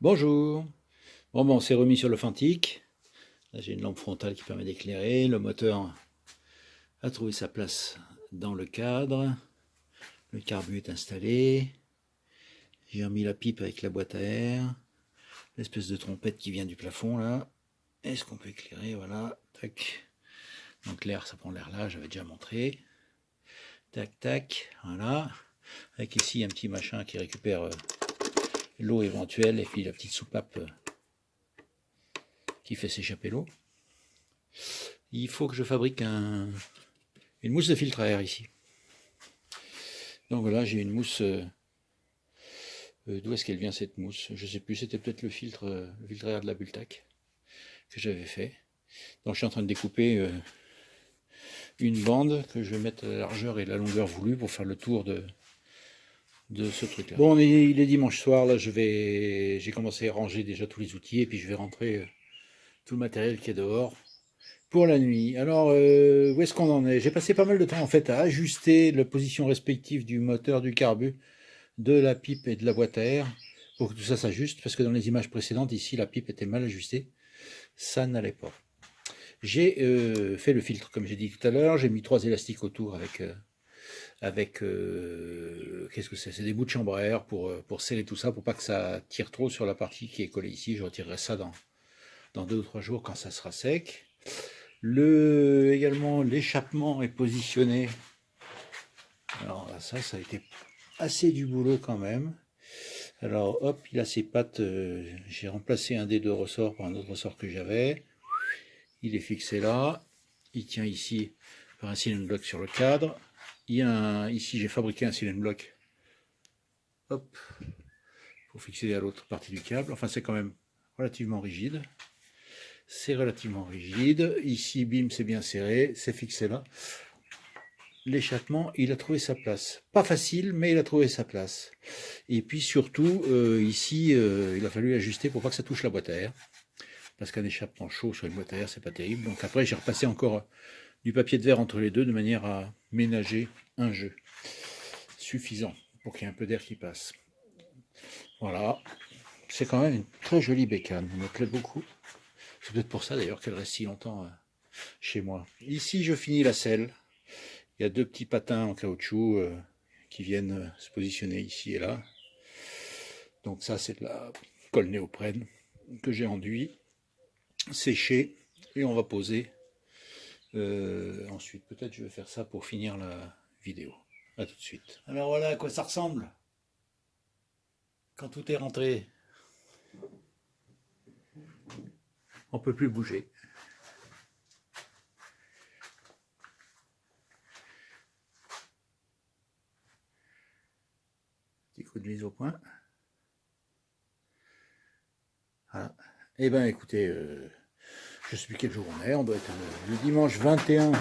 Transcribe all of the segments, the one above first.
Bonjour. Bon, on s'est remis sur le Fantic. Là, j'ai une lampe frontale qui permet d'éclairer. Le moteur a trouvé sa place dans le cadre. Le carbu est installé. J'ai remis la pipe avec la boîte à air. L'espèce de trompette qui vient du plafond là. Est-ce qu'on peut éclairer? Voilà. Tac. Donc l'air, ça prend l'air là, j'avais déjà montré. Tac, tac. Voilà. Avec ici un petit machin qui récupère l'eau éventuelle et puis la petite soupape qui fait s'échapper l'eau. Il faut que je fabrique une mousse de filtre à air ici. Donc voilà, j'ai une mousse. D'où est-ce qu'elle vient cette mousse? Je ne sais plus, c'était peut-être le filtre à air de la Bultac que j'avais fait. Donc je suis en train de découper une bande que je vais mettre à la largeur et la longueur voulue pour faire le tour de ce truc-là. Bon, il est dimanche soir, là j'ai commencé à ranger déjà tous les outils et puis je vais rentrer tout le matériel qui est dehors pour la nuit. Alors, où est-ce qu'on en est? J'ai passé pas mal de temps en fait à ajuster la position respective du moteur, du carbu, de la pipe et de la boîte à air pour que tout ça s'ajuste, parce que dans les images précédentes, ici, la pipe était mal ajustée. Ça n'allait pas. J'ai fait le filtre, comme j'ai dit tout à l'heure. J'ai mis 3 élastiques autour avec qu'est-ce que c'est? C'est des bouts de chambre à air pour sceller tout ça, pour pas que ça tire trop sur la partie qui est collée ici. Je retirerai ça dans 2 ou 3 jours quand ça sera sec. Également, l'échappement est positionné. Alors là, ça a été assez du boulot quand même. Alors hop, il a ses pattes. J'ai remplacé un des 2 ressorts par un autre ressort que j'avais. Il est fixé là. Il tient ici par un cylindre block sur le cadre. Ici, j'ai fabriqué un cylindre block. Hop, pour fixer à l'autre partie du câble. Enfin, c'est quand même relativement rigide. C'est relativement rigide. Ici, bim, c'est bien serré. C'est fixé là. L'échappement, il a trouvé sa place. Pas facile, mais il a trouvé sa place. Et puis surtout, ici, il a fallu ajuster pour pas que ça touche la boîte à air. Parce qu'un échappement chaud sur une boîte à air, c'est pas terrible. Donc après, j'ai repassé encore du papier de verre entre les deux, de manière à ménager un jeu suffisant pour qu'il y ait un peu d'air qui passe. Voilà. C'est quand même une très jolie bécane. Elle me plaît beaucoup. C'est peut-être pour ça d'ailleurs qu'elle reste si longtemps chez moi. Ici, je finis la selle. Il y a 2 petits patins en caoutchouc qui viennent se positionner ici et là. Donc ça, c'est de la colle néoprène que j'ai enduit, séché, et on va poser. Ensuite, peut-être je vais faire ça pour finir la vidéo. A tout de suite. Alors voilà à quoi ça ressemble quand tout est rentré. On ne peut plus bouger. Petit coup de mise au point. Voilà. Eh bien écoutez, je ne sais plus quel jour on doit être le dimanche 21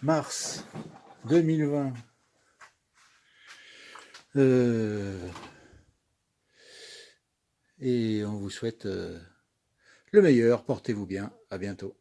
mars 2020. Et on vous souhaite le meilleur, portez-vous bien, à bientôt.